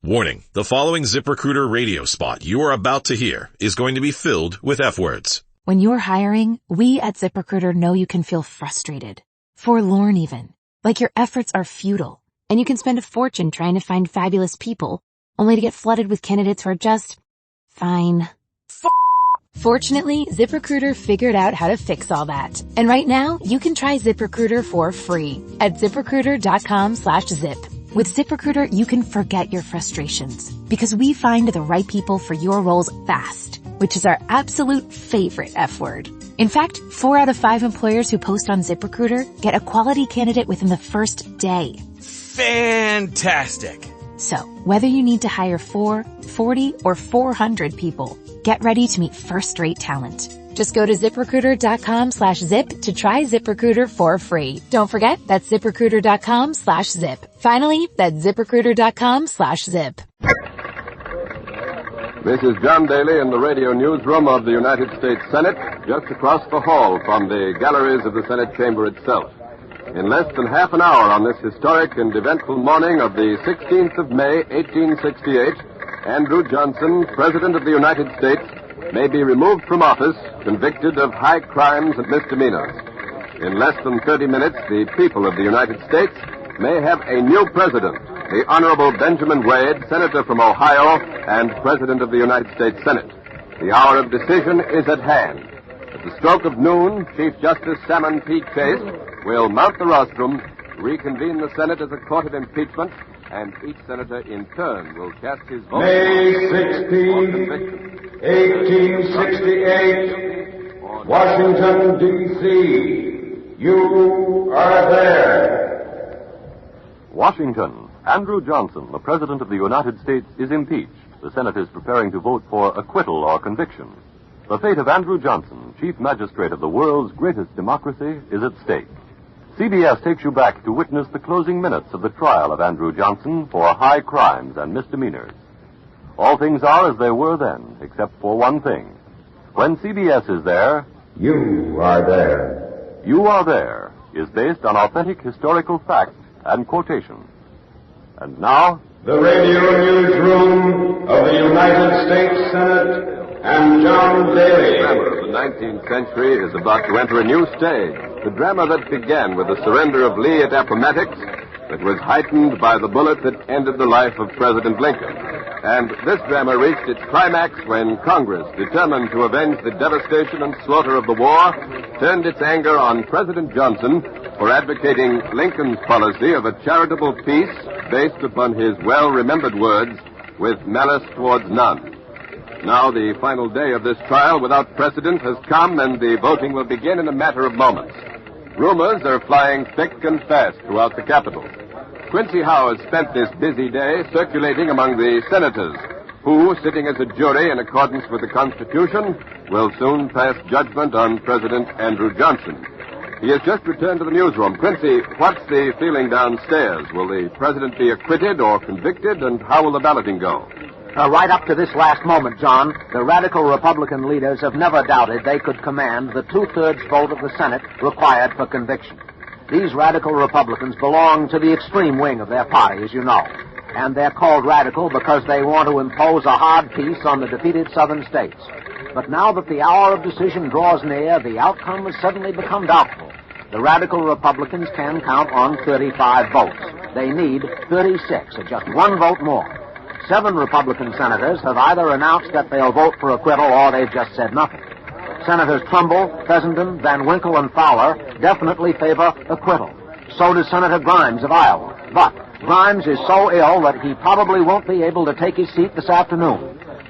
Warning, the following ZipRecruiter radio spot you are about to hear is going to be filled with F-words. When you're hiring, we at ZipRecruiter know you can feel frustrated, forlorn even, like your efforts are futile, and you can spend a fortune trying to find fabulous people, only to get flooded with candidates who are just fine. Fortunately, ZipRecruiter figured out how to fix all that. And right now, you can try ZipRecruiter for free at ZipRecruiter.com/zip. With ZipRecruiter, you can forget your frustrations because we find the right people for your roles fast, which is our absolute favorite F word. In fact, 4 out of 5 employers who post on ZipRecruiter get a quality candidate within the first day. Fantastic! So, whether you need to hire 4, 40, or 400 people, get ready to meet first-rate talent. Just go to ZipRecruiter.com/zip to try ZipRecruiter for free. Don't forget, that's ZipRecruiter.com/zip. Finally, that's ZipRecruiter.com/zip. This is John Daly in the radio newsroom of the United States Senate, just across the hall from the galleries of the Senate chamber itself. In less than half an hour on this historic and eventful morning of the 16th of May, 1868, Andrew Johnson, President of the United States, may be removed from office, convicted of high crimes and misdemeanors. In less than 30 minutes, the people of the United States may have a new president, the Honorable Benjamin Wade, Senator from Ohio and President of the United States Senate. The hour of decision is at hand. At the stroke of noon, Chief Justice Salmon P. Chase will mount the rostrum, reconvene the Senate as a court of impeachment, and each senator in turn will cast his vote. May 16, 1868, Washington, D.C. You are there. Washington. Andrew Johnson, the President of the United States, is impeached. The Senate is preparing to vote for acquittal or conviction. The fate of Andrew Johnson, Chief Magistrate of the world's greatest democracy, is at stake. CBS takes you back to witness the closing minutes of the trial of Andrew Johnson for high crimes and misdemeanors. All things are as they were then, except for one thing. When CBS is there, You are there. You Are There is based on authentic historical fact and quotation. And now, The radio newsroom of the United States Senate and John Daly. The drama of the 19th century is about to enter a new stage. The drama that began with the surrender of Lee at Appomattox, that was heightened by the bullet that ended the life of President Lincoln. And this drama reached its climax when Congress, determined to avenge the devastation and slaughter of the war, turned its anger on President Johnson for advocating Lincoln's policy of a charitable peace based upon his well-remembered words, "with malice towards none." Now the final day of this trial without precedent has come, and the voting will begin in a matter of moments. Rumors are flying thick and fast throughout the Capitol. Quincy Howe has spent this busy day circulating among the senators, who, sitting as a jury in accordance with the Constitution, will soon pass judgment on President Andrew Johnson. He has just returned to the newsroom. Quincy, what's the feeling downstairs? Will the president be acquitted or convicted, and how will the balloting go? Right up to this last moment, John, the radical Republican leaders have never doubted they could command the 2/3 vote of the Senate required for conviction. These radical Republicans belong to the extreme wing of their party, as you know. And they're called radical because they want to impose a hard peace on the defeated southern states. But now that the hour of decision draws near, the outcome has suddenly become doubtful. The radical Republicans can count on 35 votes. They need 36, or just one vote more. 7 Republican senators have either announced that they'll vote for acquittal or they've just said nothing. Senators Trumbull, Fessenden, Van Winkle, and Fowler definitely favor acquittal. So does Senator Grimes of Iowa. But Grimes is so ill that he probably won't be able to take his seat this afternoon.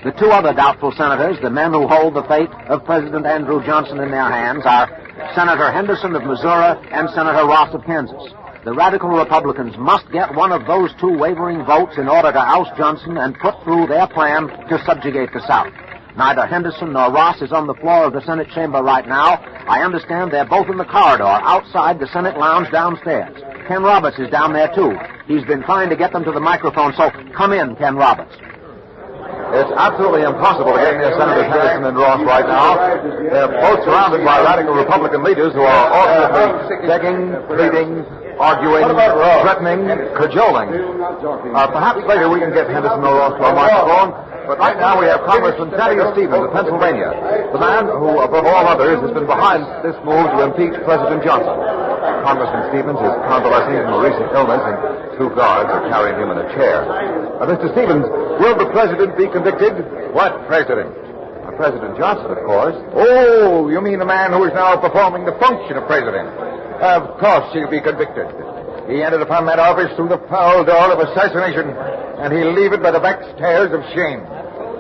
The 2 other doubtful senators, the men who hold the fate of President Andrew Johnson in their hands, are Senator Henderson of Missouri and Senator Ross of Kansas. The radical Republicans must get one of those 2 wavering votes in order to oust Johnson and put through their plan to subjugate the South. Neither Henderson nor Ross is on the floor of the Senate chamber right now. I understand they're both in the corridor outside the Senate lounge downstairs. Ken Roberts is down there, too. He's been trying to get them to the microphone, so come in, Ken Roberts. It's absolutely impossible to get near Senators Henderson and Ross right now. They're both surrounded by radical Republican leaders who are alternately begging, pleading, arguing, threatening, cajoling. Perhaps later we can get Henderson or Ross to our microphone, but right now we have Congressman Thaddeus Stevens of Pennsylvania, the man who, above all others, has been behind this move to impeach President Johnson. Congressman Stevens is convalescing from a recent illness, and 2 guards are carrying him in a chair. Mr. Stevens, will the president be convicted? What president? President Johnson, of course. Oh, you mean the man who is now performing the function of president? Of course he'll be convicted. He entered upon that office through the foul door of assassination, and he'll leave it by the back stairs of shame.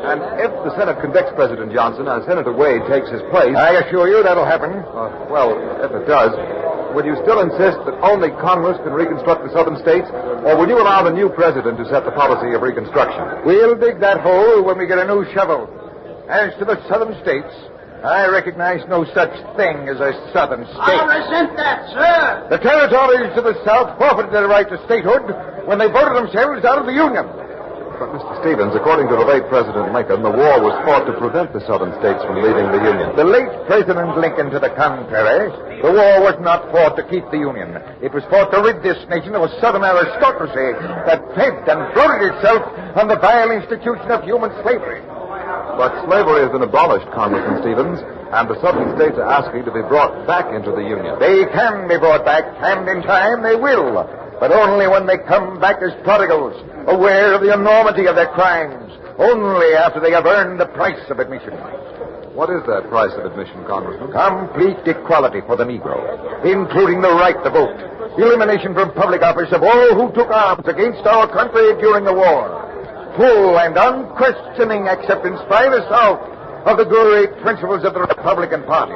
And if the Senate convicts President Johnson and Senator Wade takes his place... I assure you that'll happen. Well, if it does, would you still insist that only Congress can reconstruct the southern states, or would you allow the new president to set the policy of reconstruction? We'll dig that hole when we get a new shovel. As to the southern states, I recognize no such thing as a southern state. I resent that, sir. The territories to the south forfeited their right to statehood when they voted themselves out of the Union. But, Mr. Stevens, according to the late President Lincoln, the war was fought to prevent the southern states from leaving the Union. The late President Lincoln, to the contrary, the war was not fought to keep the Union. It was fought to rid this nation of a southern aristocracy that fed and bloated itself on the vile institution of human slavery. But slavery has been abolished, Congressman Stevens, and the southern states are asking to be brought back into the Union. They can be brought back, and in time they will, but only when they come back as prodigals, aware of the enormity of their crimes, only after they have earned the price of admission. What is that price of admission, Congressman? Complete equality for the Negro, including the right to vote, elimination from public office of all who took arms against our country during the war, full and unquestioning acceptance by the South of the great principles of the Republican Party.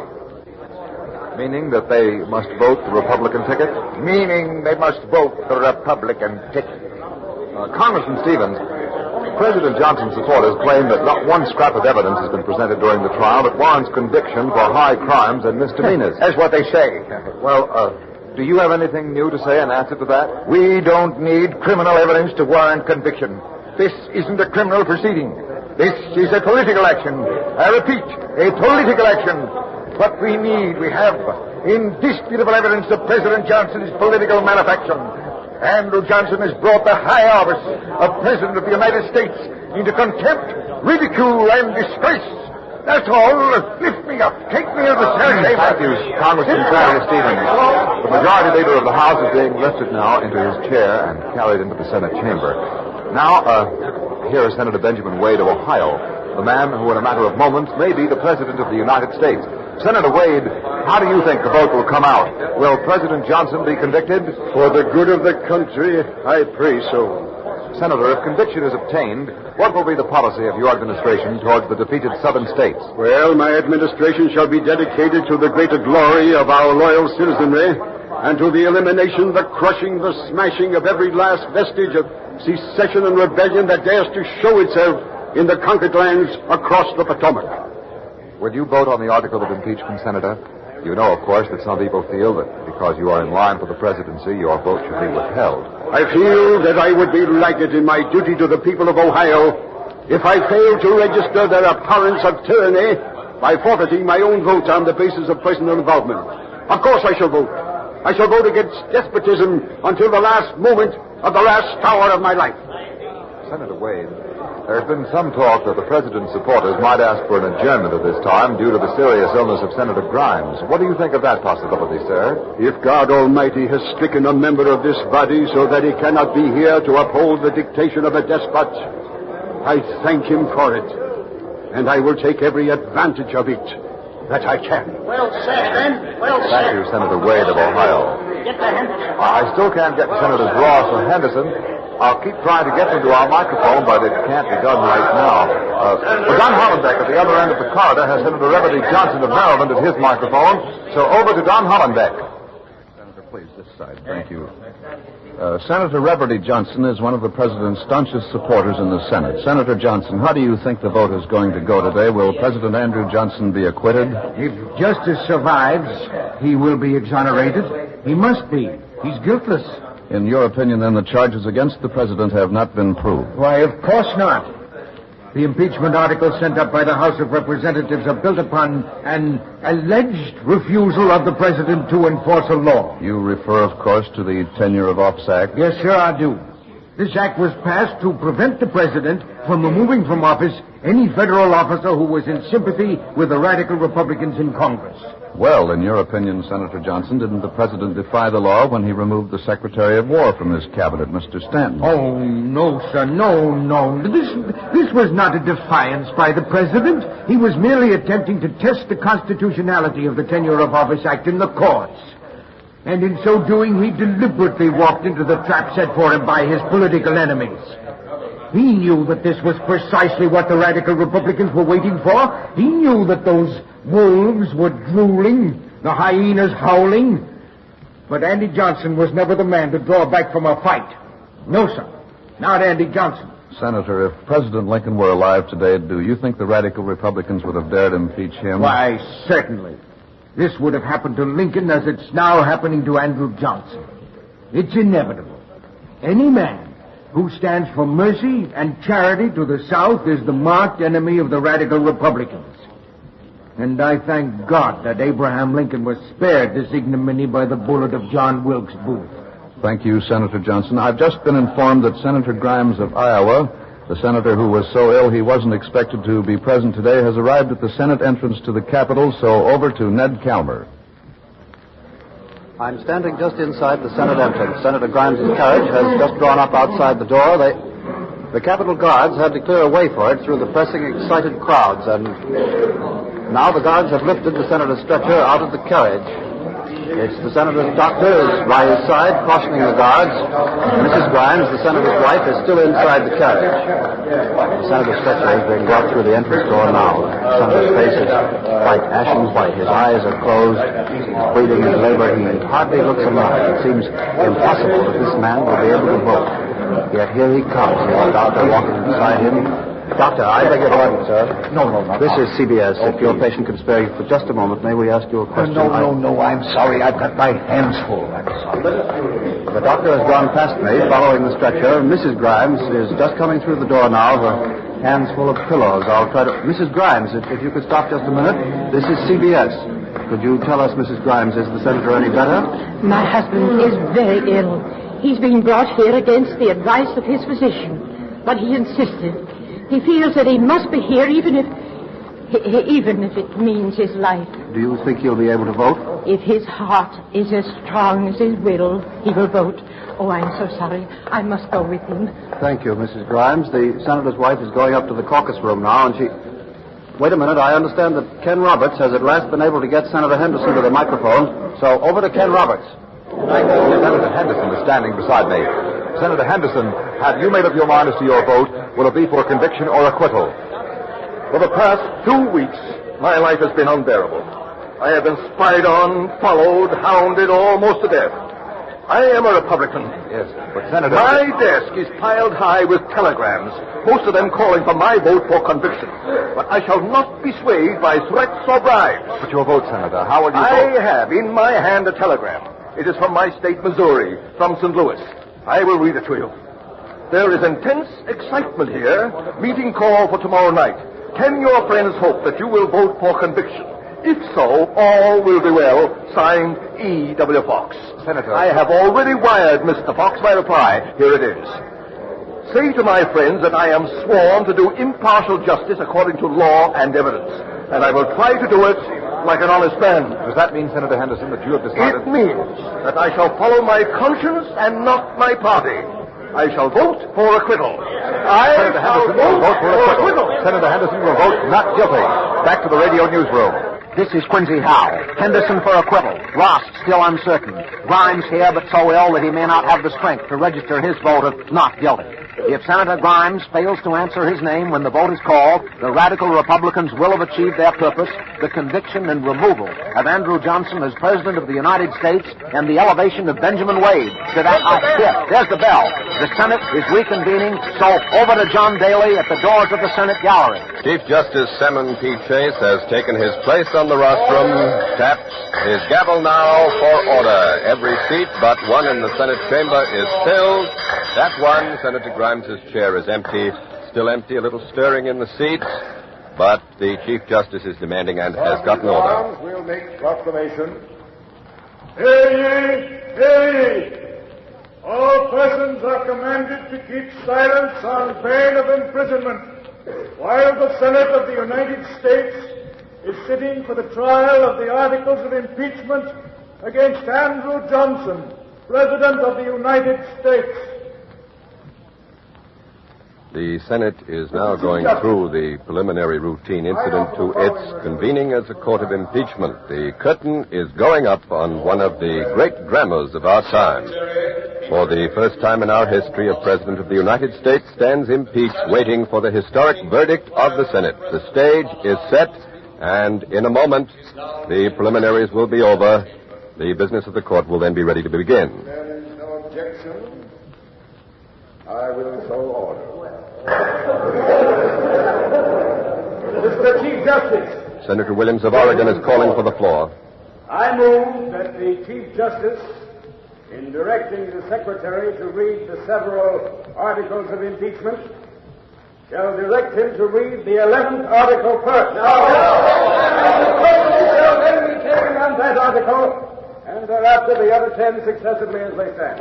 Meaning that they must vote the Republican ticket? Meaning they must vote the Republican ticket. Congressman Stevens, President Johnson's supporters claim that not one scrap of evidence has been presented during the trial that warrants conviction for high crimes and misdemeanors. That's what they say. Well, do you have anything new to say in answer to that? We don't need criminal evidence to warrant conviction. This isn't a criminal proceeding. This is a political action. I repeat, a political action. What we need, we have indisputable evidence of President Johnson's political malefection. Andrew Johnson has brought the high office of President of the United States into contempt, ridicule, and disgrace. That's all. Lift me up. Take me to the Senate chamber. Thank you, Congressman Thaddeus Stevens. The majority leader of the House is being lifted now into his chair and carried into the Senate chamber. Now, here is Senator Benjamin Wade of Ohio, the man who in a matter of moments may be the President of the United States. Senator Wade, how do you think the vote will come out? Will President Johnson be convicted? For the good of the country, I pray so. Senator, if conviction is obtained, what will be the policy of your administration towards the defeated southern states? Well, my administration shall be dedicated to the greater glory of our loyal citizenry and to the elimination, the crushing, the smashing of every last vestige of secession and rebellion that dares to show itself in the conquered lands across the Potomac. Will you vote on the article of impeachment, Senator? You know, of course, that some people feel that because you are in line for the presidency, your vote should be withheld. I feel that I would be lighted in my duty to the people of Ohio if I failed to register their abhorrence of tyranny by forfeiting my own vote on the basis of personal involvement. Of course I shall vote. I shall vote against despotism until the last moment of the last hour of my life. Senator Wade, there's been some talk that the president's supporters might ask for an adjournment at this time due to the serious illness of Senator Grimes. What do you think of that possibility, sir? If God Almighty has stricken a member of this body so that he cannot be here to uphold the dictation of a despot, I thank him for it. And I will take every advantage of it that I can. Well said, then. Well said. Thank you, Senator Wade of Ohio. Get to Henderson. I still can't get Senators Ross or Henderson. I'll keep trying to get them to our microphone, but it can't be done right now. Don Hollenbeck at the other end of the corridor has Senator Reverdy Johnson of Maryland at his microphone. So over to Don Hollenbeck. Senator, please, this side. Thank you. Senator Reverdy Johnson is one of the president's staunchest supporters in the Senate. Senator Johnson, how do you think the vote is going to go today? Will President Andrew Johnson be acquitted? If justice survives, he will be exonerated. He must be. He's guiltless. In your opinion, then, the charges against the president have not been proved? Why, of course not. The impeachment articles sent up by the House of Representatives are built upon an alleged refusal of the president to enforce a law. You refer, of course, to the Tenure of Office Act? Yes, sir, I do. This act was passed to prevent the president from removing from office any federal officer who was in sympathy with the radical Republicans in Congress. Well, in your opinion, Senator Johnson, didn't the president defy the law when he removed the Secretary of War from his cabinet, Mr. Stanton? Oh, no, sir, no. This was not a defiance by the president. He was merely attempting to test the constitutionality of the Tenure of Office Act in the courts. And in so doing, he deliberately walked into the trap set for him by his political enemies. He knew that this was precisely what the radical Republicans were waiting for. He knew that those wolves were drooling, the hyenas howling. But Andy Johnson was never the man to draw back from a fight. No, sir, not Andy Johnson. Senator, if President Lincoln were alive today, do you think the radical Republicans would have dared impeach him? Why, certainly. This would have happened to Lincoln as it's now happening to Andrew Johnson. It's inevitable. Any man who stands for mercy and charity to the South is the marked enemy of the radical Republicans. And I thank God that Abraham Lincoln was spared this ignominy by the bullet of John Wilkes Booth. Thank you, Senator Johnson. I've just been informed that Senator Grimes of Iowa, the senator who was so ill he wasn't expected to be present today, has arrived at the Senate entrance to the Capitol, so over to Ned Calmer. I'm standing just inside the Senate entrance. Senator Grimes' carriage has just drawn up outside the door. The Capitol Guards had to clear a way for it through the pressing, excited crowds, and now the guards have lifted the senator's stretcher out of the carriage. It's the senator's doctor is by his side, cautioning the guards. Mrs. Grimes, the senator's wife, is still inside the carriage. The senator's stretcher is being brought through the entrance door now. The senator's face is quite ashen white. His eyes are closed. He's breathing his labor. He hardly looks alive. It seems impossible that this man will be able to vote. Yet here he comes. There's a doctor walking beside him. Doctor, I beg your pardon, sir. No. This is CBS. If your patient can spare you for just a moment, may we ask you a question? No. I'm sorry. I've got my hands full. I'm sorry. The doctor has gone past me, following the stretcher. Mrs. Grimes is just coming through the door now, her hands full of pillows. I'll try to... Mrs. Grimes, if you could stop just a minute. This is CBS. Could you tell us, Mrs. Grimes, is the senator any better? My husband is very ill. He's been brought here against the advice of his physician, but he insisted. He feels that he must be here even if it means his life. Do you think he'll be able to vote? If his heart is as strong as his will, he will vote. Oh, I'm so sorry. I must go with him. Thank you, Mrs. Grimes. The senator's wife is going up to the caucus room now, and she... Wait a minute. I understand that Ken Roberts has at last been able to get Senator Henderson to the microphone. So, over to Ken Roberts. Senator Henderson is standing beside me. Senator Henderson, have you made up your mind as to your vote? Will it be for conviction or acquittal? For the past 2 weeks, my life has been unbearable. I have been spied on, followed, hounded almost to death. I am a Republican. Yes, but Senator... My desk is piled high with telegrams, most of them calling for my vote for conviction. But I shall not be swayed by threats or bribes. But your vote, Senator, how will you vote? I have in my hand a telegram. It is from my state, Missouri, from St. Louis. I will read it to you. There is intense excitement here. Meeting call for tomorrow night. Can your friends hope that you will vote for conviction? If so, all will be well. Signed, E.W. Fox. Senator... I have already wired Mr. Fox my reply. Here it is. Say to my friends that I am sworn to do impartial justice according to law and evidence. And I will try to do it like an honest man. Does that mean, Senator Henderson, that you have decided... It means that I shall follow my conscience and not my party. I shall vote for acquittal. Senator Henderson will vote for acquittal. Senator Henderson will vote not guilty. Back to the radio newsroom. This is Quincy Howe. Henderson for acquittal. Ross still uncertain. Grimes here, but so ill that he may not have the strength to register his vote of not guilty. If Senator Grimes fails to answer his name when the vote is called, the radical Republicans will have achieved their purpose, the conviction and removal of Andrew Johnson as President of the United States and the elevation of Benjamin Wade to that... there's the bell. The Senate is reconvening, so over to John Daly at the doors of the Senate gallery. Chief Justice Salmon P. Chase has taken his place on the rostrum, tapped his gavel now for order. Every seat but one in the Senate chamber is filled. That one, Senator Grimes' chair, is empty. still empty, a little stirring in the seats, but the Chief Justice is demanding and has gotten order. We'll make proclamation. Hear ye! Hear ye! All persons are commanded to keep silence on bail of imprisonment while the Senate of the United States is sitting for the trial of the articles of impeachment against Andrew Johnson, President of the United States. The Senate is now going through the preliminary routine incident to its convening as a court of impeachment. The curtain is going up on one of the great dramas of our time. For the first time in our history, a President of the United States stands impeached, waiting for the historic verdict of the Senate. The stage is set, and in a moment, the preliminaries will be over. The business of the court will then be ready to begin. There is no objection. I will so order. Mr. Chief Justice. Senator Williams of Oregon is calling for the floor. I move that the Chief Justice, in directing the Secretary to read the several articles of impeachment, shall direct him to read the 11th article first. Now, the question shall then be taken on that article, and thereafter the other 10 successively as they stand.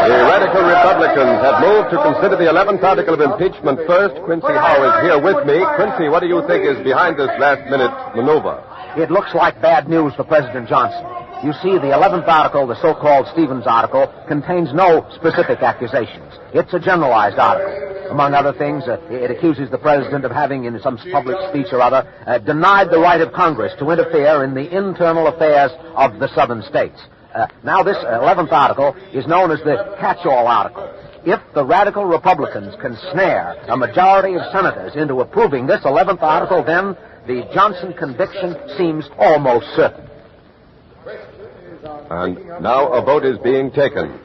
The Radical Republicans have moved to consider the 11th article of impeachment first. Quincy Howe is here with me. Quincy, what do you think is behind this last-minute maneuver? It looks like bad news for President Johnson. You see, the 11th article, the so-called Stevens article, contains no specific accusations. It's a generalized article. Among other things, it accuses the president of having, in some public speech or other, denied the right of Congress to interfere in the internal affairs of the southern states. Now, this 11th article is known as the catch-all article. If the radical Republicans can snare a majority of senators into approving this 11th article, then the Johnson conviction seems almost certain. And now a vote is being taken.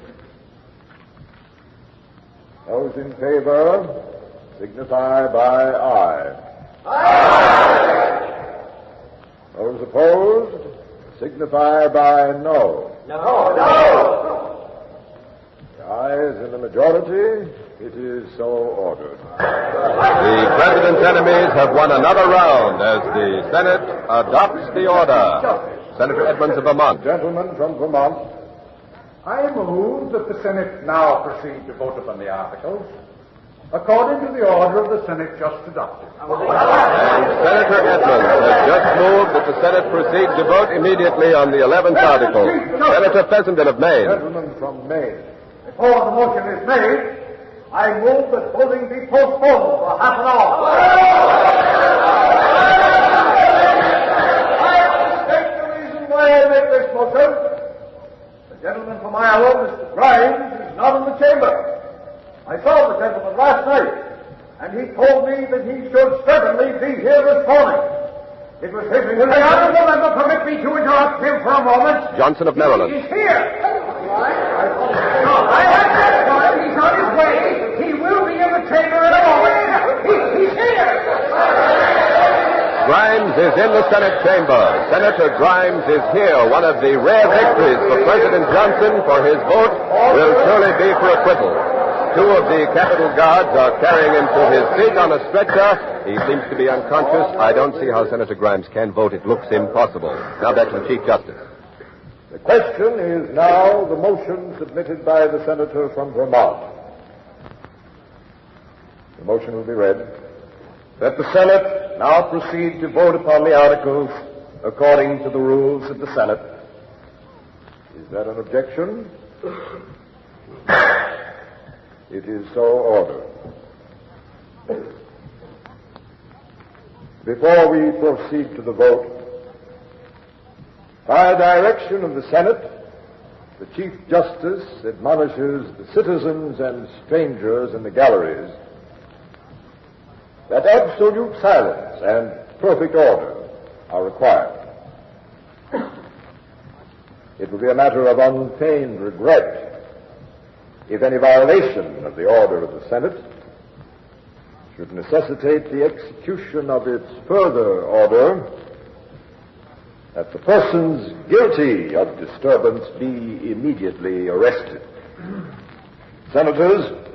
Those in favor signify by aye. Aye. Those opposed signify by no. No. The ayes in the majority, it is so ordered. The President's enemies have won another round as the Senate adopts the order. Senator Edmonds of Vermont. Gentlemen from Vermont, I move that the Senate now proceed to vote upon the articles according to the order of the Senate just adopted. And Senator Edmonds has just moved that the Senate proceed to vote immediately on the 11th article. Senator Fessenden of Maine. Gentlemen from Maine, before the motion is made, I move that voting be postponed for half an hour. I make this motion. The gentleman from Iowa, Mr. Grimes, is not in the chamber. I saw the gentleman last night, and he told me that he should certainly be here this morning. It was his intention. The honorable member, permit me to interrupt him for a moment. Johnson of Maryland. He's here. No, I have that time. He's on his way. He will be in the chamber in a moment. He's here. Grimes is in the Senate chamber. Senator Grimes is here. One of the rare victories for President Johnson, for his vote will surely be for acquittal. Two of the Capitol Guards are carrying him to his seat on a stretcher. He seems to be unconscious. I don't see how Senator Grimes can vote. It looks impossible. Now back to the Chief Justice. The question is now the motion submitted by the senator from Vermont. The motion will be read. That the Senate now proceed to vote upon the articles according to the rules of the Senate. Is that an objection? It is so ordered. Before we proceed to the vote, by direction of the Senate, the Chief Justice admonishes the citizens and strangers in the galleries that absolute silence and perfect order are required. It will be a matter of unfeigned regret if any violation of the order of the Senate should necessitate the execution of its further order that the persons guilty of disturbance be immediately arrested. Senators,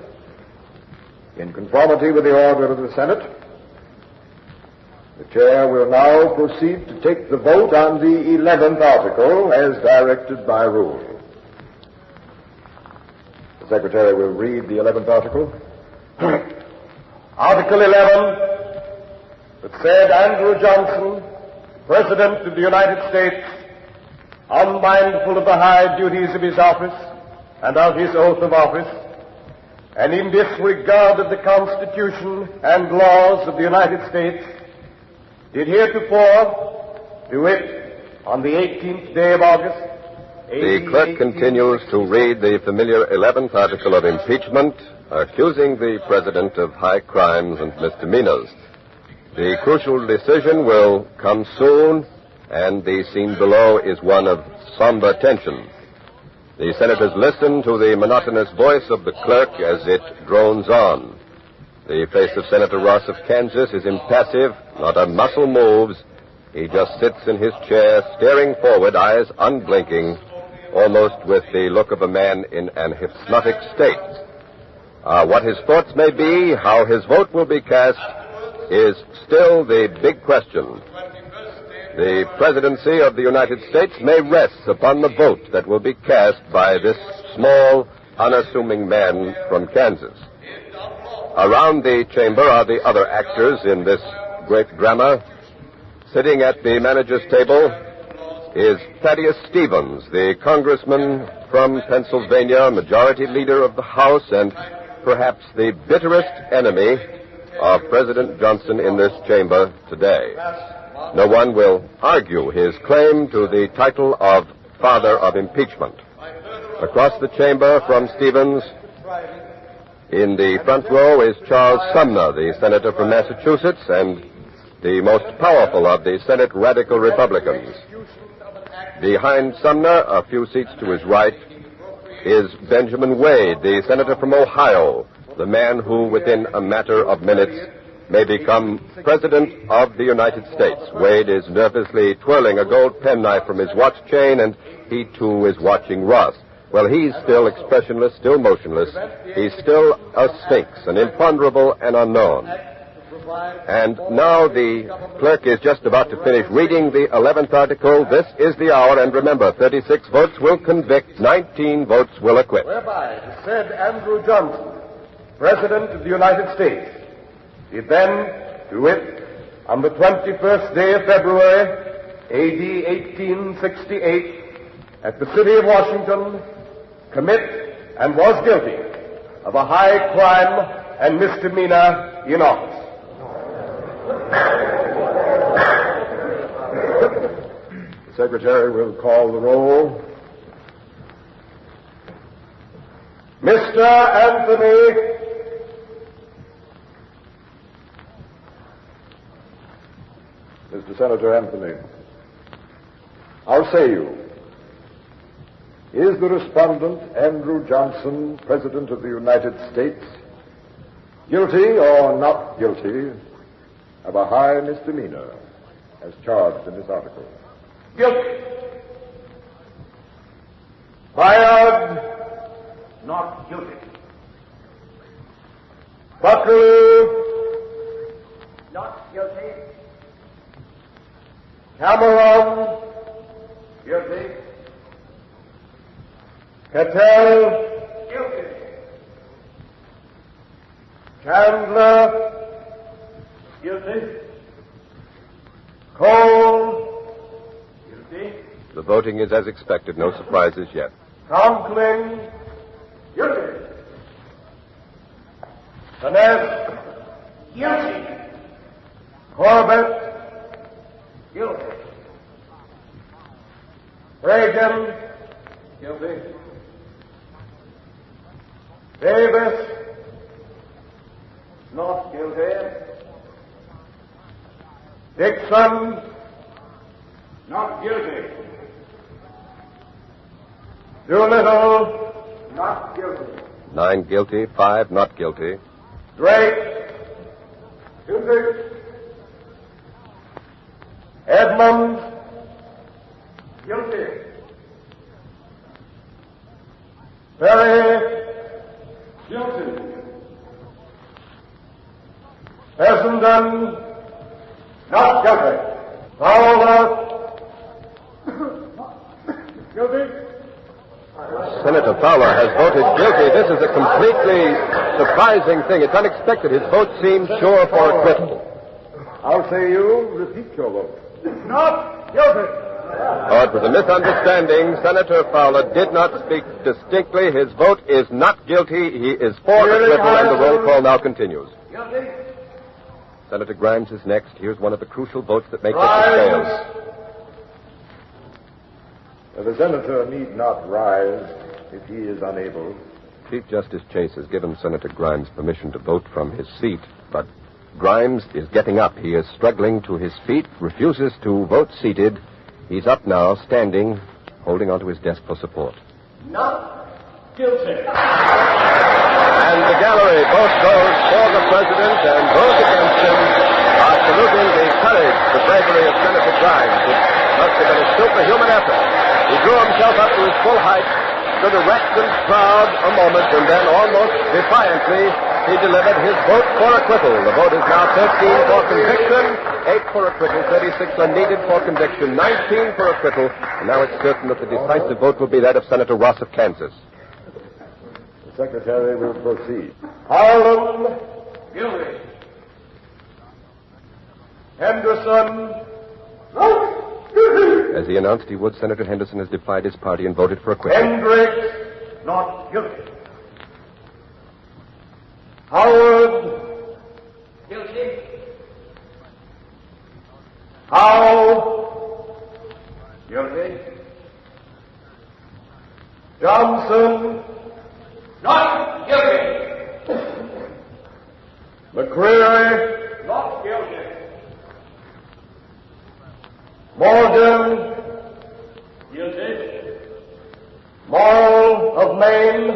In conformity with the order of the Senate, the chair will now proceed to take the vote on the 11th article as directed by rule. The Secretary will read the 11th article. Article 11, that said Andrew Johnson, President of the United States, unmindful of the high duties of his office and of his oath of office, and in disregard of the Constitution and laws of the United States, did heretofore do it on the 18th day of August. The clerk continues to read the familiar 11th article of impeachment, accusing the President of high crimes and misdemeanors. The crucial decision will come soon, and the scene below is one of somber tension. The senators listen to the monotonous voice of the clerk as it drones on. The face of Senator Ross of Kansas is impassive, not a muscle moves. He just sits in his chair, staring forward, eyes unblinking, almost with the look of a man in an hypnotic state. What his thoughts may be, how his vote will be cast, is still the big question. The presidency of the United States may rest upon the vote that will be cast by this small, unassuming man from Kansas. Around the chamber are the other actors in this great drama. Sitting at the manager's table is Thaddeus Stevens, the congressman from Pennsylvania, majority leader of the House, and perhaps the bitterest enemy of President Johnson in this chamber today. No one will argue his claim to the title of Father of Impeachment. Across the chamber from Stevens, in the front row, is Charles Sumner, the senator from Massachusetts and the most powerful of the Senate radical Republicans. Behind Sumner, a few seats to his right, is Benjamin Wade, the senator from Ohio, the man who, within a matter of minutes, may become President of the United States. Wade is nervously twirling a gold penknife from his watch chain, and he, too, is watching Ross. Well, he's still expressionless, still motionless. He's still a sphinx, an imponderable and unknown. And now the clerk is just about to finish reading the 11th article. This is the hour, and remember, 36 votes will convict, 19 votes will acquit. Whereby the said Andrew Johnson, President of the United States, did then, to wit, on the 21st day of February, A.D. 1868, at the city of Washington, commit and was guilty of a high crime and misdemeanor in office. The Secretary will call the roll. Mr. Anthony Mr. Senator Anthony, how say you? Is the respondent, Andrew Johnson, President of the United States, guilty or not guilty of a high misdemeanor as charged in this article? Guilty. Bayard, not guilty. Buckaroo, not guilty. Cameron, guilty. Cattell, guilty. Chandler, guilty. Cole, guilty. The voting is as expected, no surprises yet. Conklin, guilty. Finesse, guilty. Corbett, guilty. Reagan, guilty. Davis, not guilty. Dixon, not guilty. Doolittle, not guilty. 9 guilty, 5 not guilty. Drake, guilty. Edmonds, guilty. Perry, guilty. Fessenden, not guilty. Fowler, guilty. Senator Fowler has voted guilty. This is a completely surprising thing. It's unexpected. His vote seemed sure for acquittal. I'll say you repeat your vote. Not guilty. Oh, it was a misunderstanding. Senator Fowler did not speak distinctly. His vote is not guilty. He is for acquittal, and the roll call now continues. Guilty. Senator Grimes is next. Here's one of the crucial votes that makes it fail. The senator need not rise if he is unable. Chief Justice Chase has given Senator Grimes permission to vote from his seat, but Grimes is getting up. He is struggling to his feet, refuses to vote seated. He's up now, standing, holding onto his desk for support. Not guilty. And the gallery, both those for the president and those against him, are saluting the courage, the bravery of Senator Grimes. It must have been a superhuman effort. He drew himself up to his full height, stood erect and proud a moment, and then almost defiantly, he delivered his vote for acquittal. The vote is now 13 for conviction, 8 for acquittal, 36 are needed for conviction, 19 for acquittal, and now it's certain that the decisive vote will be that of Senator Ross of Kansas. The secretary will proceed. Harlan, guilty. Henderson, not guilty. As he announced he would, Senator Henderson has defied his party and voted for acquittal. Hendricks, not guilty. Howard, guilty. Howe, guilty. Johnson, not guilty. McCreary, not guilty. Morgan, guilty. Morrill of Maine,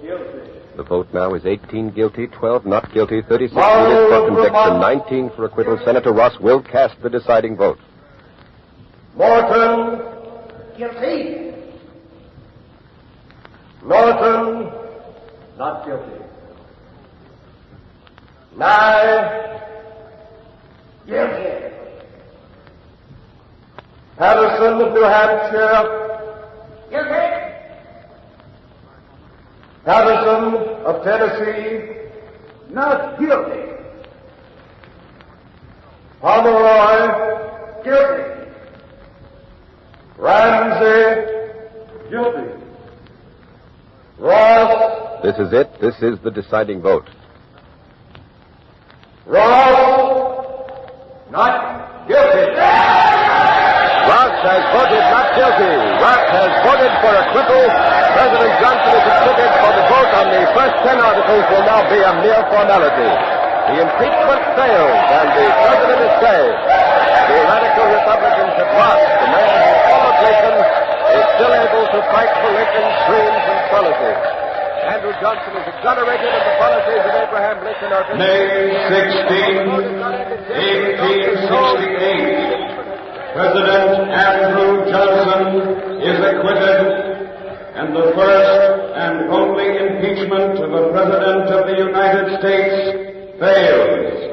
guilty. The vote now is 18 guilty, 12 not guilty, 36 needed for conviction, 19 for acquittal. Senator Ross will cast the deciding vote. Morton, guilty. Norton, not guilty. Nye, guilty. Patterson of New Hampshire, guilty. Patterson of Tennessee, not guilty. Pomeroy, guilty. Ramsey, guilty. Ross. This is it. This is the deciding vote. Ross, not guilty. Ross has voted not guilty. Ross has voted for acquittal. President Johnson is acquitted, for the vote on the first 10 articles will now be a mere formality. The impeachment fails, and the president is saved. The radical Republicans have lost. The man who followed Lincoln is still able to fight for Lincoln's dreams and policies. Andrew Johnson is exonerated, and the policies of Abraham Lincoln are... May 16, 1868. President Andrew Johnson is acquitted, and the first and only impeachment of a President of the United States fails.